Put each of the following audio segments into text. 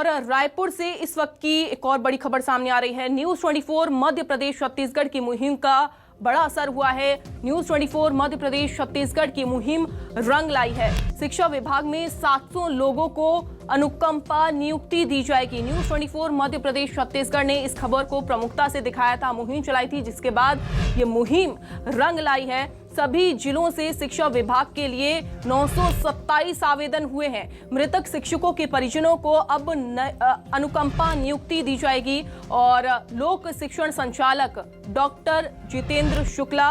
और रायपुर से इस वक्त की एक और बड़ी खबर सामने आ रही है। न्यूज 24 मध्य प्रदेश छत्तीसगढ़ की मुहिम का बड़ा असर हुआ है। न्यूज 24 मध्य प्रदेश छत्तीसगढ़ की मुहिम रंग लाई है। शिक्षा विभाग में 700 लोगों को अनुकंपा नियुक्ति दी जाएगी। न्यूज 24 मध्य प्रदेश छत्तीसगढ़ ने इस खबर को प्रमुखता से दिखाया था, मुहिम चलाई थी, जिसके बाद ये मुहिम रंग लाई है। सभी जिलों से शिक्षा विभाग के लिए 927 आवेदन हुए हैं। मृतक शिक्षकों के परिजनों को अब अनुकंपा नियुक्ति दी जाएगी और लोक शिक्षण संचालक डॉक्टर जितेंद्र शुक्ला,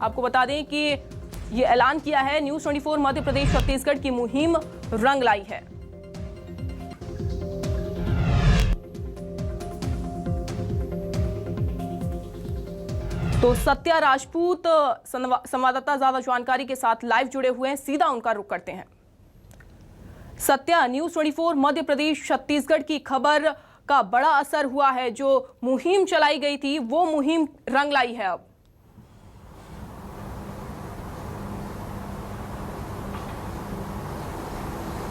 आपको बता दें कि ये ऐलान किया है। न्यूज 24 मध्य प्रदेश छत्तीसगढ़ की मुहिम रंग लाई है। तो सत्या राजपूत संवाददाता ज्यादा जानकारी के साथ लाइव जुड़े हुए हैं, सीधा उनका रुख करते हैं। सत्या, न्यूज 24 मध्य प्रदेश छत्तीसगढ़ की खबर का बड़ा असर हुआ है। जो मुहिम चलाई गई थी वो मुहिम रंग लाई है अब।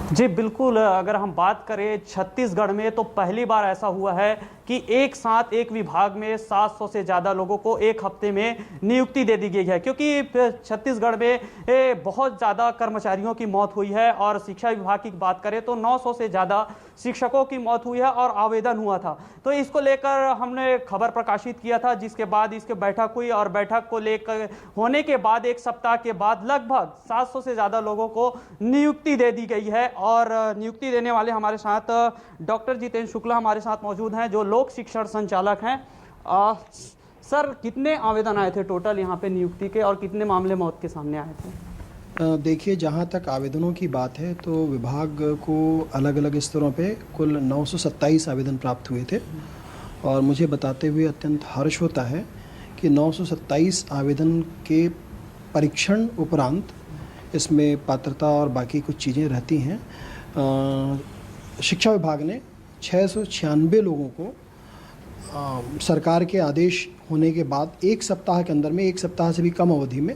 जी बिल्कुल, अगर हम बात करें छत्तीसगढ़ में तो पहली बार ऐसा हुआ है कि एक साथ एक विभाग में 700 से ज़्यादा लोगों को एक हफ्ते में नियुक्ति दे दी गई है, क्योंकि छत्तीसगढ़ में बहुत ज़्यादा कर्मचारियों की मौत हुई है और शिक्षा विभाग की बात करें तो 900 से ज़्यादा शिक्षकों की मौत हुई है और आवेदन हुआ था। तो इसको लेकर हमने खबर प्रकाशित किया था, जिसके बाद इसके बैठक हुई और बैठक को लेकर होने के बाद एक सप्ताह के बाद लगभग 700 से ज़्यादा लोगों को नियुक्ति दे दी गई है। और नियुक्ति देने वाले हमारे साथ डॉक्टर जितेंद्र शुक्ला हमारे साथ मौजूद हैं, जो लोक शिक्षण संचालक हैं। सर, कितने आवेदन आए थे टोटल यहाँ पे नियुक्ति के और कितने मामले मौत के सामने आए थे? देखिए, जहाँ तक आवेदनों की बात है तो विभाग को अलग अलग स्तरों पे कुल 927 आवेदन प्राप्त हुए थे और मुझे बताते हुए अत्यंत हर्ष होता है कि 927 आवेदन के परीक्षण उपरांत इसमें पात्रता और बाकी कुछ चीज़ें रहती हैं। शिक्षा विभाग ने 696 लोगों को सरकार के आदेश होने के बाद एक सप्ताह के अंदर में, एक सप्ताह से भी कम अवधि में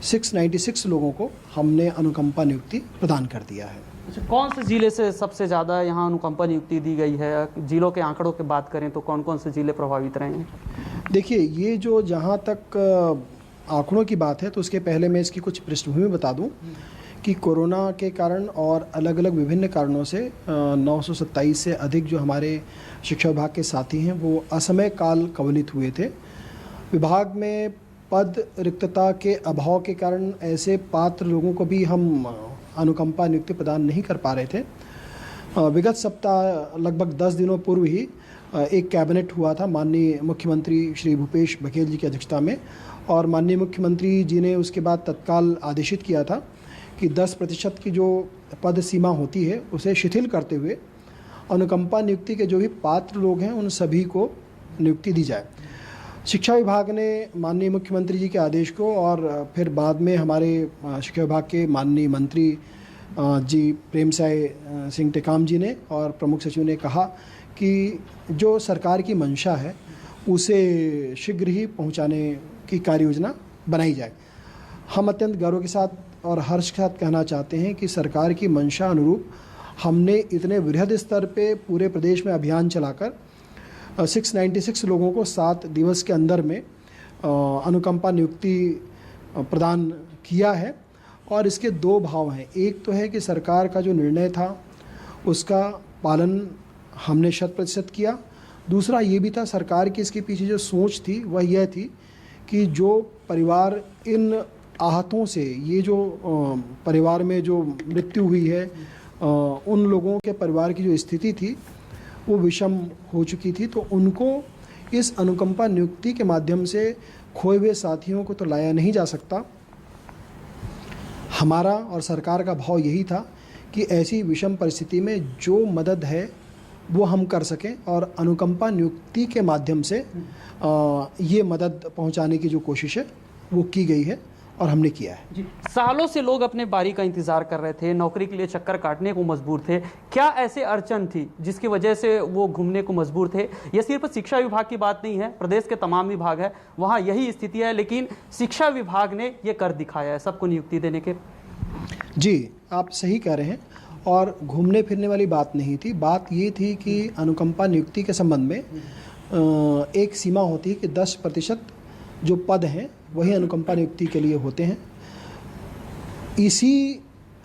696 लोगों को हमने अनुकंपा नियुक्ति प्रदान कर दिया है। अच्छा, कौन से जिले से सबसे ज़्यादा यहाँ अनुकंपा नियुक्ति दी गई है? जिलों के आंकड़ों की बात करें तो कौन कौन से जिले प्रभावित रहे हैं? देखिए, ये जो जहाँ तक आंकड़ों की बात है तो उसके पहले मैं इसकी कुछ पृष्ठभूमि बता दूं कि कोरोना के कारण और अलग अलग विभिन्न कारणों से 927 से अधिक जो हमारे शिक्षा विभाग के साथी हैं वो असमय काल कवलित हुए थे। विभाग में पद रिक्तता के अभाव के कारण ऐसे पात्र लोगों को भी हम अनुकंपा नियुक्ति प्रदान नहीं कर पा रहे थे। विगत सप्ताह लगभग 10 दिनों पूर्व ही एक कैबिनेट हुआ था माननीय मुख्यमंत्री श्री भूपेश बघेल जी की अध्यक्षता में, और माननीय मुख्यमंत्री जी ने उसके बाद तत्काल आदेशित किया था कि 10% की जो पद सीमा होती है उसे शिथिल करते हुए अनुकंपा नियुक्ति के जो भी पात्र लोग हैं उन सभी को नियुक्ति दी जाए। शिक्षा विभाग ने माननीय मुख्यमंत्री जी के आदेश को और फिर बाद में हमारे शिक्षा विभाग के माननीय मंत्री जी प्रेमसाय सिंह टेकाम जी ने और प्रमुख सचिव ने कहा कि जो सरकार की मंशा है उसे शीघ्र ही पहुंचाने की कार्य योजना बनाई जाए। हम अत्यंत गर्व के साथ और हर्ष के साथ कहना चाहते हैं कि सरकार की मंशा अनुरूप हमने इतने वृहद स्तर पे पूरे प्रदेश में अभियान चलाकर 696 लोगों को 7 दिवस के अंदर में अनुकंपा नियुक्ति प्रदान किया है। और इसके दो भाव हैं, एक तो है कि सरकार का जो निर्णय था उसका पालन हमने 100% किया। दूसरा ये भी था, सरकार की इसके पीछे जो सोच थी वह यह थी कि जो परिवार इन आहतों से, ये जो परिवार में जो मृत्यु हुई है उन लोगों के परिवार की जो स्थिति थी वो विषम हो चुकी थी, तो उनको इस अनुकंपा नियुक्ति के माध्यम से खोए हुए साथियों को तो लाया नहीं जा सकता। हमारा और सरकार का भाव यही था कि ऐसी विषम परिस्थिति में जो मदद है वो हम कर सकें और अनुकंपा नियुक्ति के माध्यम से ये मदद पहुंचाने की जो कोशिश है वो की गई है और हमने किया है। जी, सालों से लोग अपने बारी का इंतजार कर रहे थे, नौकरी के लिए चक्कर काटने को मजबूर थे। क्या ऐसे अड़चन थी जिसकी वजह से वो घूमने को मजबूर थे? यह सिर्फ शिक्षा विभाग की बात नहीं है, प्रदेश के तमाम विभाग है वहाँ यही स्थिति है, लेकिन शिक्षा विभाग ने ये कर दिखाया है सबको नियुक्ति देने के। जी, आप सही कह रहे हैं और घूमने फिरने वाली बात नहीं थी। बात ये थी कि अनुकंपा नियुक्ति के संबंध में एक सीमा होती है कि 10% जो पद हैं वही अनुकंपा नियुक्ति के लिए होते हैं। इसी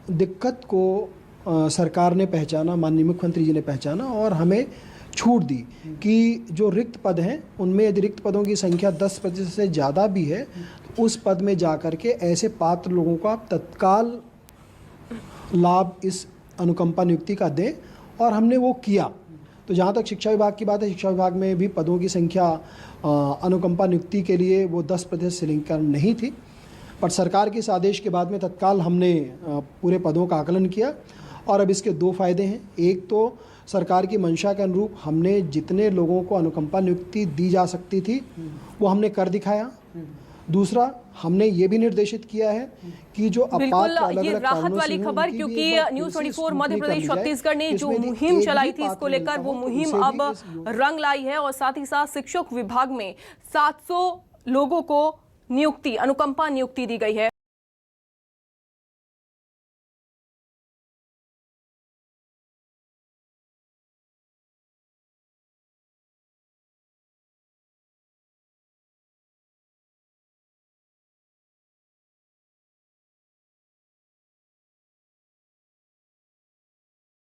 दिक्कत को सरकार ने पहचाना, माननीय मुख्यमंत्री जी ने पहचाना और हमें छूट दी कि जो रिक्त पद हैं उनमें यदि रिक्त पदों की संख्या 10% से ज़्यादा भी है तो उस पद में जाकर के ऐसे पात्र लोगों को आप तत्काल लाभ इस अनुकंपा नियुक्ति का दें, और हमने वो किया। तो जहाँ तक शिक्षा विभाग की बात है, शिक्षा विभाग में भी पदों की संख्या अनुकंपा नियुक्ति के लिए वो 10% से लिंकर नहीं थी, पर सरकार के इस आदेश के बाद में तत्काल हमने पूरे पदों का आकलन किया और अब इसके 2 फायदे हैं। एक तो सरकार की मंशा के अनुरूप हमने जितने लोगों को अनुकंपा नियुक्ति दी जा सकती थी वो हमने कर दिखाया। दूसरा, हमने ये भी निर्देशित किया है कि जो बिल्कुल ये राहत वाली खबर, क्योंकि न्यूज़ 24 मध्य प्रदेश छत्तीसगढ़ ने जो मुहिम चलाई थी इसको लेकर वो मुहिम अब रंग लाई है और साथ ही साथ शिक्षक विभाग में 700 लोगों को नियुक्ति, अनुकंपा नियुक्ति दी गई है।